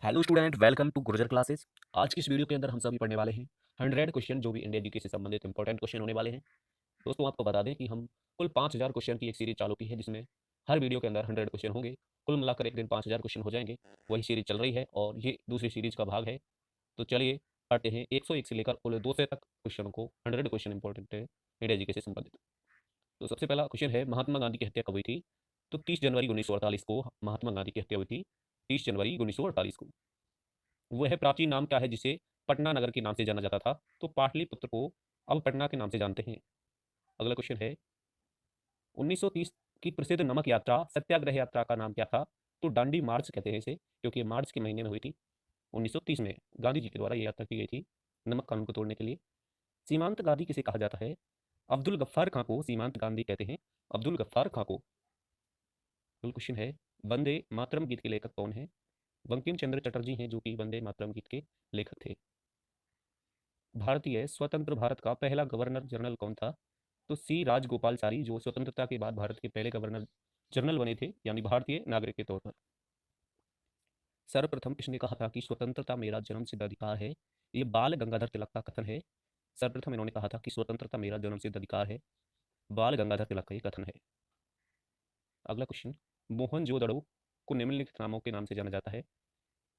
Hello student, welcome to Gurjar classes. आज की इस वीडियो के अंदर हम सभी पढ़ने वाले हैं 100 क्वेश्चन जो भी इंडियन एजुकेशन से संबंधित इंपॉर्टेंट क्वेश्चन होने वाले हैं। दोस्तों, आपको बता दें कि हम कुल 5000 क्वेश्चन की एक सीरीज चालू की है, जिसमें हर वीडियो के अंदर 100 क्वेश्चन होंगे। कुल मिलाकर एक दिन 5000 क्वेश्चन हो जाएंगे। वही सीरीज चल रही है और ये दूसरी सीरीज का भाग है। तो चलिए पढ़ते हैं 101 से लेकर कुल 200 तक क्वेश्चनों को। 100 क्वेश्चन इंपॉर्टेंट है इंडियन एजुकेशन से संबंधित। तो सबसे पहला क्वेश्चन है, महात्मा गांधी की हत्या कब हुई थी? तो 30 जनवरी 1948 को महात्मा गांधी की हत्या हुई थी। 30 जनवरी 1948 को। वह प्राचीन नाम क्या है जिसे पटना नगर के नाम से जाना जाता था? तो पाटलिपुत्र को अब पटना के नाम से जानते हैं। अगला क्वेश्चन है, 1930 की प्रसिद्ध नमक यात्रा सत्याग्रह यात्रा का नाम क्या था? तो दांडी मार्च कहते हैं इसे, क्योंकि ये मार्च के महीने में हुई थी। 1930 में गांधी जी के द्वारा ये यात्रा की गई थी नमक कानून को तोड़ने के लिए। सीमांत गांधी किसे कहा जाता है? अब्दुल गफ्फार खां को सीमांत गांधी कहते हैं। अब्दुल गफ्फार खां को। अगला क्वेश्चन है, वंदे मातरम गीत के लेखक कौन है? बंकिम चंद्र चटर्जी हैं, जो कि वंदे मातरम गीत के लेखक थे। भारतीय स्वतंत्र भारत का पहला गवर्नर जनरल कौन था? तो सी राजगोपालचारी, जो स्वतंत्रता के बाद भारत के पहले गवर्नर जनरल बने थे, यानी भारतीय नागरिक के तौर पर। सर्वप्रथम किसने कहा था कि स्वतंत्रता मेरा जन्मसिद्ध अधिकार है? ये बाल गंगाधर तिलक का कथन है। सर्वप्रथम इन्होंने कहा था कि स्वतंत्रता मेरा जन्मसिद्ध अधिकार है। बाल गंगाधर तिलक का ये कथन है। अगला क्वेश्चन, मोहनजोदड़ो को निम्नलिखित नामों के नाम से जाना जाता है।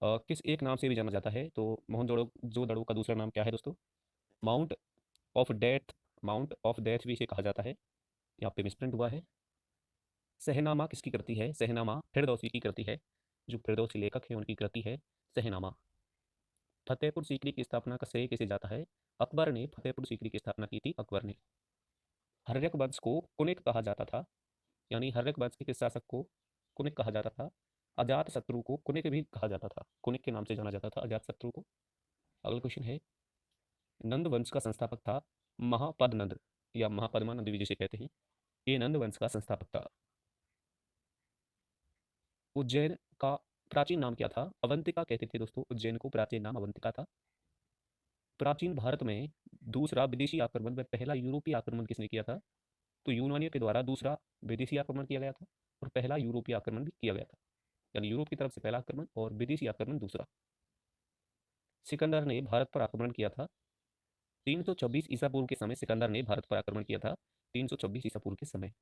किस एक नाम से भी जाना जाता है? तो मोहनजोदड़ो का दूसरा नाम क्या है दोस्तों? Mount of death. Mount of death भी इसे कहा जाता है। यहाँ पे मिसप्रिंट हुआ है। सहनामा किसकी कृति है? सहनामा फिरदौसी की कृति है। जो फिरदौसी लेखक है उनकी कृति है सहनामा। फतेहपुर सीकरी की स्थापना का श्रेय किसे जाता है? अकबर ने फतेहपुर सीकरी की स्थापना की थी, अकबर ने। हर्यक वंश को कुनिक कहा जाता था, यानी हर्यक वंश के किस शासक को कुनिक कहा जाता था? अजात शत्रु को कुनिक भी कहा जाता था, कुनिक के नाम से जाना जाता था अजात शत्रु को। अगला क्वेश्चन है, नंद वंश का संस्थापक था महापद नंद, या महापद्मानंद भी जिसे कहते हैं। ये नंद वंश का संस्थापक था। उज्जैन का प्राचीन नाम क्या था? अवंतिका कहते थे दोस्तों, उज्जैन को प्राचीन नाम अवंतिका था। प्राचीन भारत में दूसरा विदेशी आक्रमण व पहला यूरोपीय आक्रमण किसने किया था? तो यूनानियों के द्वारा दूसरा विदेशी आक्रमण किया गया था और पहला यूरोपीय आक्रमण भी किया गया था, यानी यूरोप की तरफ से पहला आक्रमण और विदेशी आक्रमण दूसरा। सिकंदर ने भारत पर आक्रमण किया था 326 ईसा पूर्व के समय। सिकंदर ने भारत पर आक्रमण किया था 326 ईसा पूर्व के समय।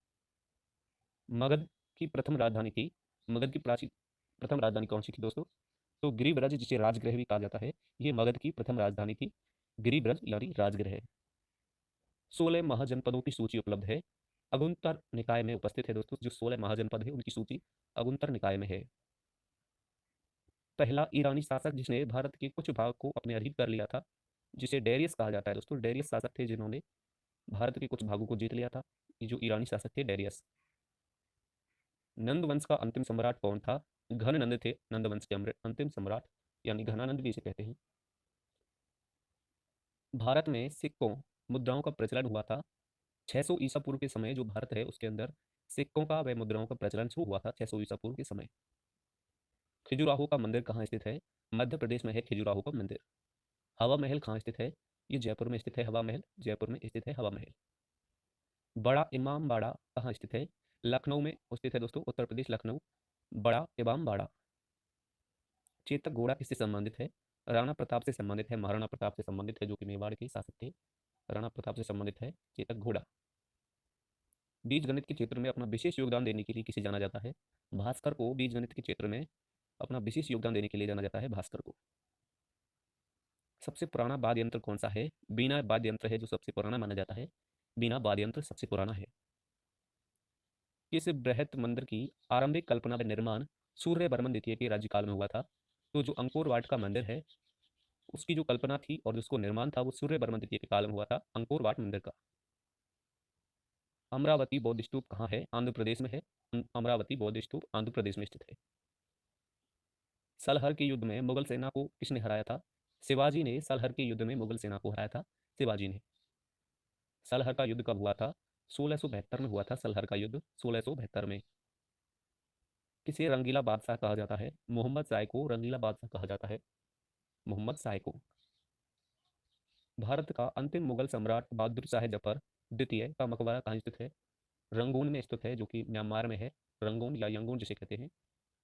मगध की प्रथम राजधानी थी, मगध की प्राचीन प्रथम राजधानी कौन सी थी दोस्तों? तो गिरिब्रज, जिसे राजगृह भी कहा जाता है, ये मगध की प्रथम राजधानी थी, गिरिब्रज यानी राजगृह। 16 महाजनपदों की सूची उपलब्ध है, अगुंतर निकाय में उपस्थित है दोस्तों। जो 16 महाजनपद है उनकी सूची अगुंतर निकाय में है। पहला ईरानी शासक जिसने भारत के कुछ भाग को अपने अधीन कर लिया था, जिसे डेरियस कहा जाता है दोस्तों। डेरियस शासक थे जिन्होंने भारत के कुछ भागों को जीत लिया था। ये जो ईरानी शासक थे, डेरियस। नंद वंश का अंतिम सम्राट कौन था? घन नंद थे नंद वंश के अंतिम सम्राट, यानी घनानंद भी इसे कहते हैं। भारत में सिक्कों मुद्राओं का प्रचलन हुआ था 600 ईसा पूर्व के समय। जो भारत है उसके अंदर सिक्कों का व मुद्राओं का प्रचलन शुरू हुआ था 600 ईसा पूर्व के समय। खिजुराहो का मंदिर कहाँ स्थित है? मध्य प्रदेश में है खिजुराहो का मंदिर। हवा महल कहाँ स्थित है? ये जयपुर में स्थित है हवा महल, जयपुर में स्थित है हवा महल। बड़ा इमाम बाड़ा कहाँ स्थित है? लखनऊ में स्थित है दोस्तों, उत्तर प्रदेश, लखनऊ। बड़ा इमाम बाड़ा। चेतक घोड़ा किससे संबंधित है? राणा प्रताप से संबंधित है, महाराणा प्रताप से संबंधित है, जो कि मेवाड़ के शासक थे। राणा प्रताप से संबंधित है चेतक घोड़ा। बीज गणित के क्षेत्र में अपना विशेष योगदान देने के लिए किसे जाना जाता है? भास्कर को बीज गणित के क्षेत्र में अपना विशेष योगदान देने के लिए जाना जाता है भास्कर को। सबसे पुराना वाद्य यंत्र कौन सा है? बीना वाद्य यंत्र है जो सबसे पुराना माना जाता है। बीना वाद्य यंत्र सबसे पुराना है। किस बृहत मंदिर की आरंभिक कल्पना व निर्माण सूर्य वर्मन द्वितीय के राज्यकाल में हुआ था? तो जो अंकोर वाट का मंदिर है उसकी जो कल्पना थी और जिसको निर्माण था वो सूर्य वर्मन द्वितीय के काल में हुआ था, अंकोर वाट मंदिर का। अमरावती बौद्ध स्तूप कहाँ है? आंध्र प्रदेश में है। अमरावती बौद्ध स्तूप आंध्र प्रदेश में स्थित है। सलहर के युद्ध में मुगल सेना को किसने हराया था? शिवाजी ने सलहर के युद्ध में मुगल सेना को हराया था, शिवाजी ने। सलहर का युद्ध कब हुआ था? 1672 में हुआ था सलहर का युद्ध, 1672 में। किसे रंगीला बादशाह कहा जाता है? मोहम्मद शाह को रंगीला बादशाह कहा जाता है, मोहम्मद शाह को। भारत का अंतिम मुगल सम्राट बहादुर शाह जफर द्वितीय का मकबरा कहाँ स्थित है? रंगून में स्थित है, जो कि म्यांमार में है। रंगून या यंगून जिसे कहते हैं।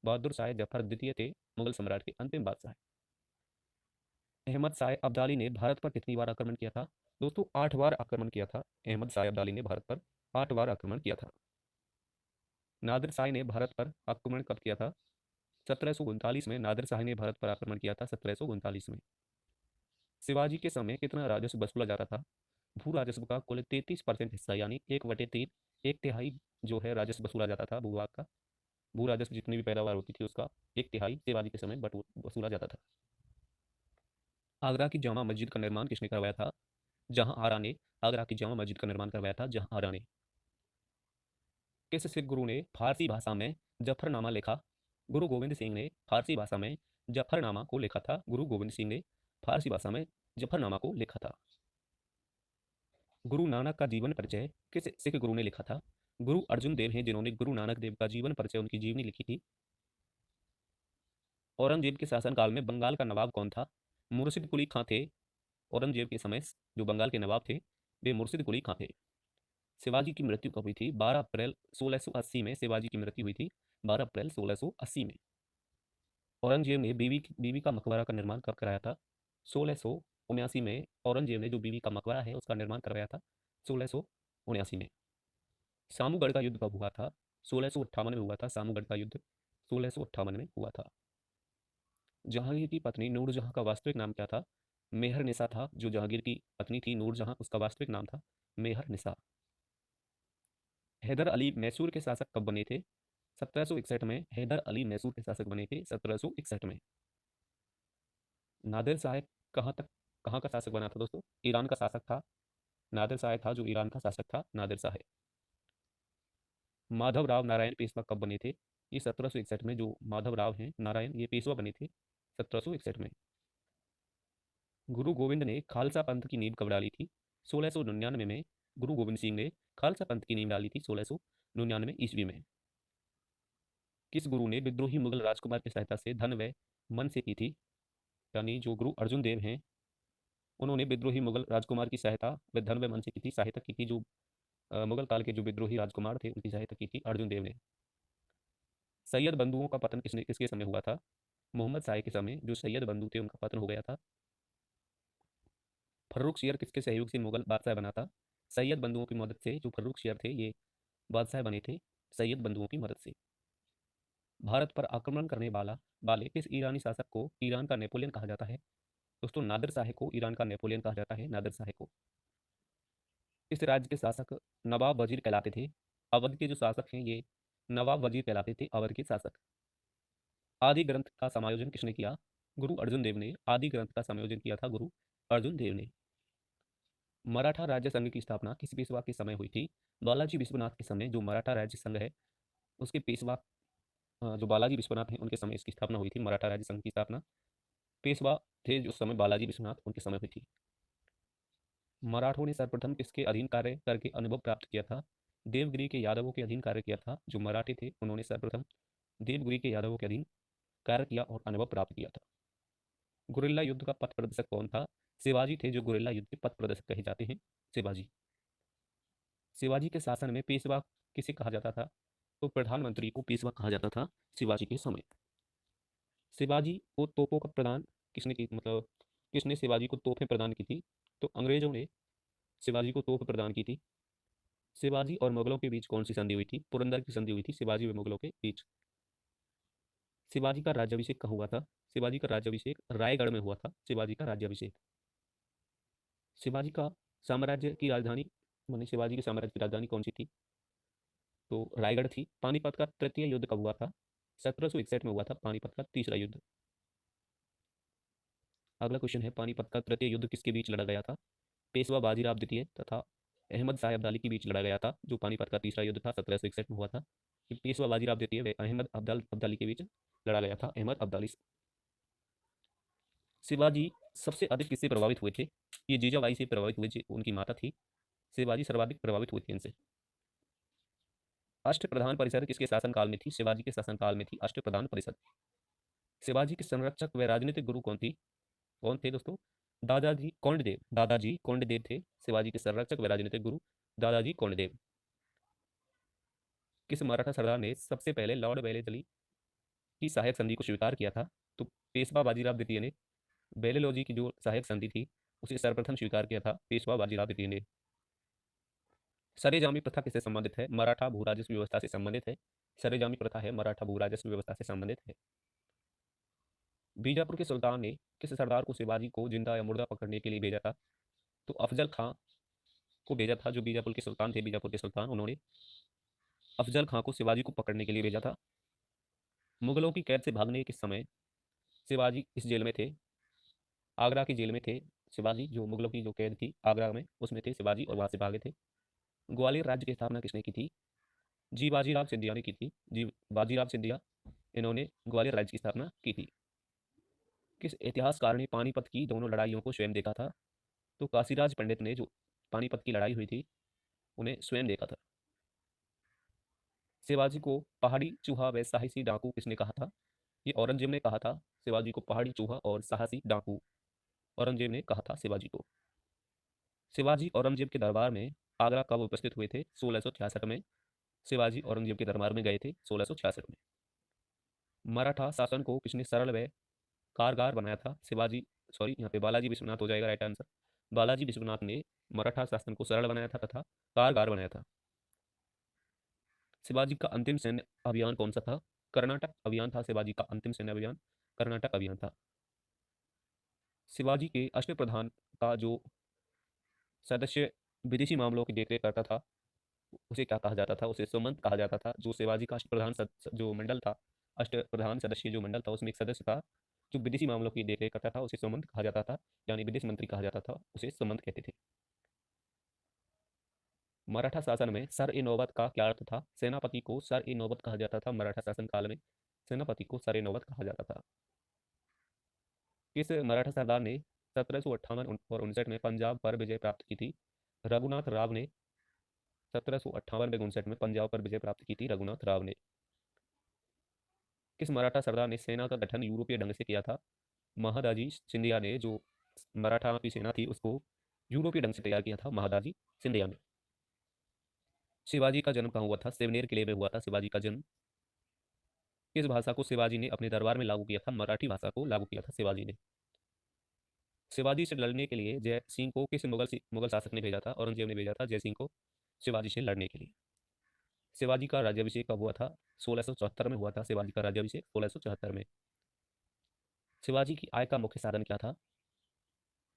बहादुर शाह जफर द्वितीय थे मुगल सम्राट के अंतिम बादशाह। अहमद शाह अब्दाली ने भारत पर कितनी बार आक्रमण किया था? दोस्तों 8 बार आक्रमण किया था। अहमद शाह अब्दाली ने भारत पर 8 बार आक्रमण किया था। नादिर शाह ने भारत पर आक्रमण कब किया था? 1739 में नादिर शाह ने भारत पर आक्रमण किया था, 1739 में। शिवाजी के समय कितना राजस्व वसूला जाता था? भू राजस्व का कुल 33% हिस्सा यानी 1/3, एक तिहाई जो है राजस्व वसूला जाता था भूभाग का। भू राजस्व जितनी भी पैदावार होती थी उसका एक तिहाई शिवाजी के समय वसूला जाता था। आगरा की जामा मस्जिद का निर्माण किसने करवाया था? जहां आरा ने आगरा की जामा मस्जिद का निर्माण करवाया था, जहां आरा ने। किस सिख गुरु ने फारसी भाषा में जफरनामा लिखा? गुरु गोविंद सिंह ने फारसी भाषा में जफरनामा को लिखा था। गुरु गोविंद सिंह ने फारसी भाषा में जफरनामा को लिखा था। गुरु नानक का जीवन परिचय किस सिख गुरु ने लिखा था? गुरु अर्जुन देव हैं जिन्होंने गुरु नानक देव का जीवन परिचय, उनकी जीवनी लिखी थी। औरंगजेब के शासनकाल में बंगाल का नवाब कौन था? मुर्शिद कुली खां थे। औरंगजेब के समय जो बंगाल के नवाब थे वे मुर्शिद कुली खां थे। शिवाजी की मृत्यु कब हुई थी? 12 अप्रैल 1680 में शिवाजी की मृत्यु हुई थी, 12 अप्रैल 1680 में। औरंगजेब ने बीवी का मकबरा का निर्माण कब कराया था? 1679 में औरंगजेब ने जो बीवी का मकबरा है उसका निर्माण करवाया था, 1679 में। सामूगढ़ का युद्ध कब हुआ था? 1658 में हुआ था। सामूगढ़ का युद्ध 1658 में हुआ था। जहांगीर की पत्नी नूरजहां का वास्तविक नाम क्या था? मेहर निसा था। जो जहांगीर की पत्नी थी नूरजहां, उसका वास्तविक नाम था मेहर निसा। हैदर अली मैसूर के शासक कब बने थे? 1761 में हैदर अली मैसूर के शासक बने थे, 1761 में। नादिर शाह कहाँ का शासक बना था दोस्तों? ईरान का शासक था। नादिर शाह था जो ईरान का शासक था, नादिर शाह। माधव राव नारायण पेशवा कब बने थे? ये 1761 में। जो माधव राव हैं नारायण, ये पेशवा बने थे 1761 में। गुरु गोविंद ने खालसा पंथ की नींव कब डाली थी? 1699 में गुरु गोविंद सिंह ने खालसा पंथ की नींव डाली थी, 1699 ईस्वी में। किस गुरु ने विद्रोही मुगल राजकुमार की सहायता से धन व मन से की थी? यानी जो गुरु अर्जुन देव हैं उन्होंने विद्रोही मुगल राजकुमार की सहायता व धन व मन से की थी। सहायता की थी जो मुगल काल के जो विद्रोही राजकुमार थे उनकी सहायता की थी अर्जुन देव ने। सैयद बंधुओं का पतन किसके समय हुआ था? मोहम्मद शाह के समय जो सैयद बंधु थे उनका पतन हो गया था। फर्रुख शेर किसके सहयोग से मुगल बादशाह बना था? सैयद बंधुओं की मदद से जो फर्रुख शेर थे ये बादशाह बने थे सैयद बंधुओं की मदद से। भारत पर आक्रमण करने वाले किस ईरानी शासक को ईरान का नेपोलियन कहा जाता है? दोस्तों नादिर शाह को ईरान का नेपोलियन कहा जाता है, नादिर शाह को। इस राज्य के शासक नवाब वजीर कहलाते थे? अवध के जो शासक हैं ये नवाब वजीर कहलाते थे, अवध के शासक। आदि ग्रंथ का समायोजन किसने किया? गुरु अर्जुन देव ने आदि ग्रंथ का समायोजन किया था, गुरु अर्जुन देव ने। मराठा राज्य संघ की स्थापना किस पेशवा के समय हुई थी? बालाजी विश्वनाथ के समय जो मराठा राज्य संघ है उसके पेशवा जो बालाजी विश्वनाथ हैं उनके समय इसकी स्थापना हुई थी। मराठा राज्य संघ की स्थापना पेशवा थे जो उस समय बालाजी विश्वनाथ उनके समय हुई थी। मराठों ने सर्वप्रथम किसके अधीन कार्य करके अनुभव प्राप्त किया था? देवगिरी के यादवों के अधीन कार्य किया था। जो मराठी थे उन्होंने सर्वप्रथम देवगिरी के यादवों के अधीन कार्य किया और अनुभव प्राप्त किया था। गुरिल्ला युद्ध का पथ प्रदर्शक कौन था? शिवाजी थे जो गुरिल्ला युद्ध के पथ प्रदर्शक कहे जाते हैं, शिवाजी। शिवाजी के शासन में पेशवा किसे कहा जाता था? तो प्रधानमंत्री को पेशवा कहा जाता था शिवाजी के समय। शिवाजी को तोपों का प्रदान किसने की, मतलब किसने शिवाजी को तोपें प्रदान की थी? तो अंग्रेजों ने शिवाजी को तोप प्रदान की थी। शिवाजी और मुगलों के बीच कौन सी संधि हुई थी? पुरंदर की संधि हुई थी शिवाजी व मुगलों के बीच। शिवाजी का राज्याभिषेक कहाँ हुआ था? शिवाजी का राज्याभिषेक रायगढ़ में हुआ था, शिवाजी का राज्याभिषेक। शिवाजी का साम्राज्य की राजधानी माने शिवाजी के साम्राज्य की राजधानी कौन सी थी? तो रायगढ़ थी। पानीपत का तृतीय युद्ध कब हुआ था? 1761 में हुआ था पानीपत का तीसरा युद्ध। अगला क्वेश्चन है पानीपत का तृतीय युद्ध किसके बीच लड़ा गया था? पेशवा बाजीराव द्वितीय तथा अहमद शाह अब्दाली के बीच लड़ा गया था। जो पानीपत का तीसरा युद्ध था 1761 में हुआ था, ये पेशवा बाजीराव द्वितीय व अहमद अब्दाली के बीच लड़ा गया था, अहमद अब्दाली से। शिवाजी सबसे अधिक किससे प्रभावित हुए थे? ये जीजाबाई से प्रभावित हुए, उनकी माता थी। शिवाजी सर्वाधिक प्रभावित हुए थे इनसे। अष्टप्रधान परिषद किसके शासनकाल में थी? शिवाजी के शासनकाल में थी अष्टप्रधान परिषद। शिवाजी के संरक्षक व राजनीतिक गुरु कौन थे दोस्तों? दादाजी कोंडदेव थे शिवाजी के संरक्षक व राजनीतिक गुरु, दादाजी कोंडदेव। किस मराठा सरदार ने सबसे पहले लॉर्ड वेलेस्ली की सहायक संधि को स्वीकार किया था, तो पेशवा बाजीराव द्वितीय ने बेलेलॉजी की जो सहायक संधि थी उसे सर्वप्रथम स्वीकार किया था पेशवा बाजीराव द्वितीय ने। सरेजामी प्रथा किससे संबंधित है? मराठा भू राजस्व व्यवस्था से संबंधित है। सरेजामी प्रथा है मराठा भू राजस्व व्यवस्था से संबंधित है। बीजापुर के सुल्तान ने किस सरदार को शिवाजी को जिंदा या मुर्दा पकड़ने के लिए भेजा था? तो अफजल खां को भेजा था। जो बीजापुर के सुल्तान थे, बीजापुर के सुल्तान, उन्होंने अफजल खां को शिवाजी को पकड़ने के लिए भेजा था। मुगलों की कैद से भागने के समय शिवाजी इस जेल में थे, आगरा की जेल में थे शिवाजी। जो मुगलों की जो कैद थी आगरा में, उसमें थे शिवाजी और वहां से भागे थे। ग्वालियर राज्य की स्थापना किसने की थी? जी बाजीराव सिंधिया ने की थी। जी बाजीराव सिंधिया, इन्होंने ग्वालियर राज्य की स्थापना की थी। किस इतिहासकार ने पानीपत की दोनों लड़ाइयों को स्वयं देखा था? तो काशीराज पंडित ने जो पानीपत की लड़ाई हुई थी उन्हें स्वयं देखा था। शिवाजी को पहाड़ी चूहा व साहसी डाकू किसने कहा था? ये औरंगजेब ने कहा था शिवाजी को पहाड़ी चूहा और साहसी डाकू। औरंगजेब ने कहा था शिवाजी को। शिवाजी औरंगजेब के दरबार में आगरा कब उपस्थित हुए थे? 1666 में शिवाजी औरंगजेब के दरबार में गए थे, 1666 में। मराठा शासन को किसने सरल व कारगर बनाया था? शिवाजी, सॉरी यहाँ पे बालाजी विश्वनाथ हो जाएगा राइट आंसर। बालाजी विश्वनाथ ने मराठा शासन को सरल बनाया था तथा कारगर बनाया था। शिवाजी का अंतिम सैन्य अभियान कौन सा था? कर्नाटक अभियान था शिवाजी का अंतिम सैन्य अभियान, कर्नाटक अभियान था। शिवाजी के अष्टप्रधान का जो सदस्य विदेशी मामलों की देखरेख करता था उसे क्या कहा जाता था? उसे सुमंत कहा जाता था। जो शिवाजी का अष्टप्रधान जो मंडल था, अष्टप्रधान सदस्य जो मंडल था, उसमें एक सदस्य था जो विदेशी मामलों की देखरेख करता था, उसे सुमंत कहा जाता था, यानी विदेश मंत्री कहा जाता था, उसे सुमंत कहते थे। मराठा शासन में सर ए नौबत का क्या अर्थ था? सेनापति को सर ए नौबत कहा जाता था। मराठा शासन काल में सेनापति को सर ए नौबत कहा जाता था। किस मराठा सरदार ने 1758 और 59 में पंजाब पर विजय प्राप्त की थी? रघुनाथ राव ने 1758 में 59 में पंजाब पर विजय प्राप्त की थी, रघुनाथ राव ने। किस मराठा सरदार ने सेना का गठन यूरोपीय ढंग से किया था? महादाजी सिंधिया ने जो मराठा की सेना थी उसको यूरोपीय ढंग से तैयार किया था, महादाजी सिंधिया ने। शिवाजी का जन्म कहाँ हुआ था? सेवनेर किले में हुआ था शिवाजी का जन्म। किस भाषा को शिवाजी ने अपने दरबार में लागू किया था? मराठी भाषा को लागू किया था शिवाजी ने। शिवाजी से लड़ने के लिए जय सिंह को किस मुगल शासक ने भेजा था? औरंगजेब ने भेजा था जय सिंह को शिवाजी से लड़ने के लिए। शिवाजी का राज्याभिषेक कब हुआ था? 1674 में हुआ था शिवाजी का राज्याभिषेक, 1674 में। शिवाजी की आय का मुख्य साधन क्या था?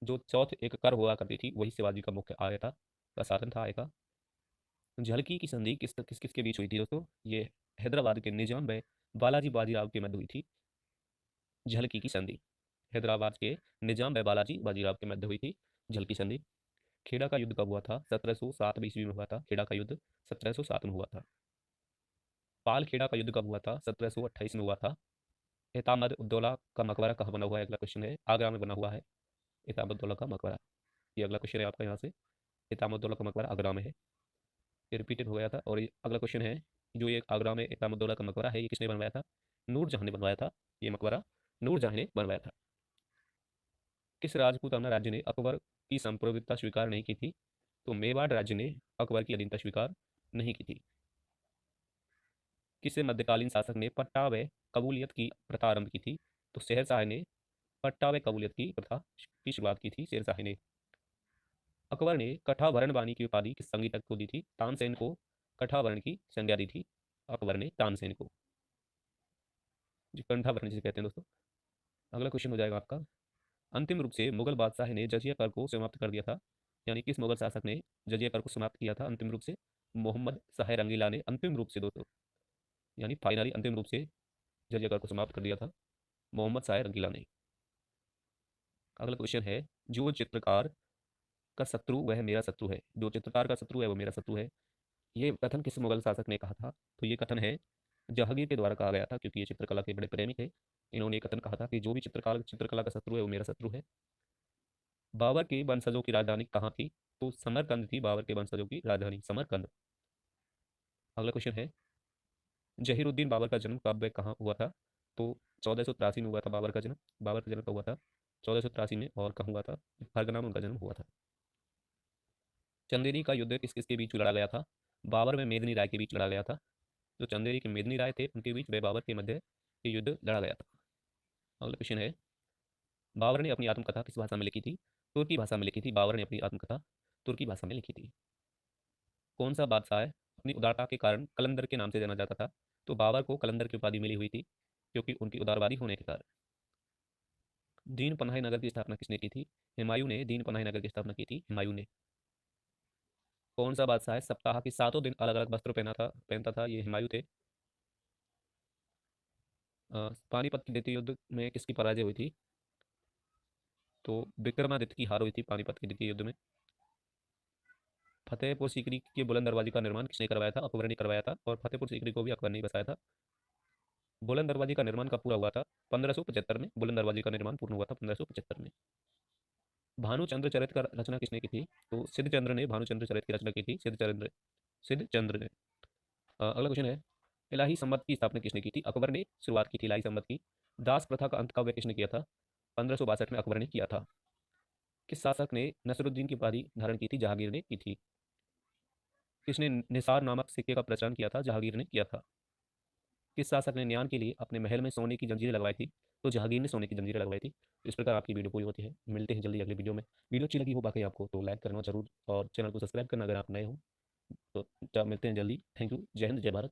जो चौथ एक कर हुआ करती थी वही शिवाजी का मुख्य आय था, का साधन था आय का। झलकी की संधि किस किस किस के बीच हुई थी दोस्तों? ये हैदराबाद के निजाम व बालाजी बाजीराव के मध्य हुई थी। झलकी की संधि हैदराबाद के निजाम व बालाजी बाजीराव के मध्य हुई थी झलकी संधि। खेड़ा का युद्ध कब हुआ था? 1707 ईस्वी में हुआ था। खेड़ा का युद्ध 1707 में हुआ था। पाल खेड़ा का युद्ध कब हुआ था? 1728 में हुआ था। एतामद उद्दौला का मकबरा कहाँ बना हुआ है? अगला क्वेश्चन है, आगरा में बना हुआ है एतामद उद्दौला का मकबरा। ये अगला क्वेश्चन है आपका यहाँ से। एतामद उद्दौला का मकबरा आगरा में है, ये रिपीटेड हो गया था। और ये अगला क्वेश्चन है, जो ये आगरा में एतामद उद्दौला का मकबरा है ये किसने बनवाया था? नूरजहां ने बनवाया था। ये मकबरा नूरजहां ने बनवाया था। किस राजपूताना राज्य ने अकबर की संप्रभुता स्वीकार नहीं की थी? तो मेवाड़ राज्य ने अकबर की अधीनता स्वीकार नहीं की थी। किसे मध्यकालीन शासक ने पट्टा व कबूलियत की प्रथा आरंभ की थी? तो शेरशाह ने पट्टा व कबूलियत की प्रथा की शुरुआत की थी, शेरशाह ने। अकबर ने कठाभरण बानी की उपाधि किस संगीतज्ञ को दी थी? तानसेन को कठाभरण की संज्ञा दी थी अकबर ने तानसेन को, जो कंठाभरण जिसे कहते हैं दोस्तों। अगला क्वेश्चन हो जाएगा आपका, अंतिम रूप से मुगल बादशाह ने जजिया कर को समाप्त कर दिया था, यानी किस मुगल शासक ने जजिया कर को समाप्त किया था अंतिम रूप से? मोहम्मद शाह रंगीला ने अंतिम रूप से दोस्तों, यानी फाइनली अंतिम रूप से जजिया कर को समाप्त कर दिया था मोहम्मद शाह रंगीला ने। अगला क्वेश्चन है, जो चित्रकार का शत्रु वह मेरा शत्रु है, जो चित्रकार का शत्रु है वो मेरा शत्रु है, ये कथन किस मुगल शासक ने कहा था? तो ये कथन है जहांगीर के द्वारा कहा गया था, क्योंकि ये चित्रकला के बड़े प्रेमी थे। इन्होंने ये कथन कहा था कि जो भी चित्रकला का शत्रु है वो मेरा शत्रु है। बाबर के वंशजों की राजधानी कहाँ थी? तो समरकंद थी बाबर के वंशजों की राजधानी, समरकंद। अगला क्वेश्चन है, जहीरुद्दीन बाबर का जन्म कब व कहाँ हुआ था? तो 1483 में हुआ था बाबर का जन्म। बाबर का जन्म कब हुआ था? 1483 में। और कहाँ हुआ था? फरगना में उनका जन्म हुआ था। चंदेरी का युद्ध किस किस के बीच लड़ा गया था? बाबर व मेदिनी राय के बीच लड़ा गया था। जो चंदेरी के मेदिनी राय थे उनके बीच व बाबर के मध्य ये युद्ध लड़ा गया था। अगला क्वेश्चन है, बाबर ने अपनी आत्मकथा किस भाषा में लिखी थी? तुर्की भाषा में लिखी थी। बाबर ने अपनी आत्मकथा तुर्की भाषा में लिखी थी। कौन सा बादशाह अपनी उदारता के कारण कलंदर के नाम से जाना जाता था? तो बाबर को कलंदर की उपाधि मिली हुई थी क्योंकि उनकी उदारवादी होने के कारण। दीन पनाही नगर की स्थापना किसने की थी? हुमायूं ने दीन पनाही नगर की स्थापना की थी, हुमायूं ने। कौन सा बादशाह सप्ताह के 7 दिन अलग अलग वस्त्र पहनता था? ये हुमायूं थे। पानीपत के द्वितीय युद्ध में किसकी पराजय हुई थी? तो विक्रमादित्य की हार हुई थी पानीपत के द्वितीय युद्ध में। फतेहपुर सीकरी की बुलंद दरवाजे का निर्माण किसने करवाया था? अकबर ने करवाया था, और फतेहपुर सीकरी को भी अकबर ने ही बसाया था। बुलंद दरवाजे का निर्माण कब पूरा हुआ था? 1575 में बुलंद दरवाजे का निर्माण पूर्ण हुआ था, 1575 में। भानुचंद्र चरित का रचना किसने की थी? तो सिद्धचंद्र ने भानुचंद्र चरित की रचना की थी, सिद्धचंद्र ने। अगला क्वेश्चन है, इलाही संवत की स्थापना किसने की थी? अकबर ने शुरुआत की थी इलाही संवत की। दास प्रथा का अंत कब किसने किया था? 1562 में अकबर ने किया था। किस शासक ने नसरुद्दीन की उपाधि धारण की थी? जहांगीर ने की थी। किसने निसार नामक सिक्के का प्रचलन किया था? जहांगीर ने किया था। किस शासक ने न्यान के लिए अपने महल में सोने की जंजीरें लगवाई थी? तो जहांगीर ने सोने की जंजीरें लगवाई थी। तो इस प्रकार आपकी वीडियो पूरी होती है। मिलते हैं जल्दी अगले वीडियो में। वीडियो अच्छी लगी हो बाकी आपको तो लाइक करना जरूर, और चैनल को सब्सक्राइब करना अगर आप नए हो। तो मिलते हैं जल्दी। Thank you. जय हिंद, जय भारत।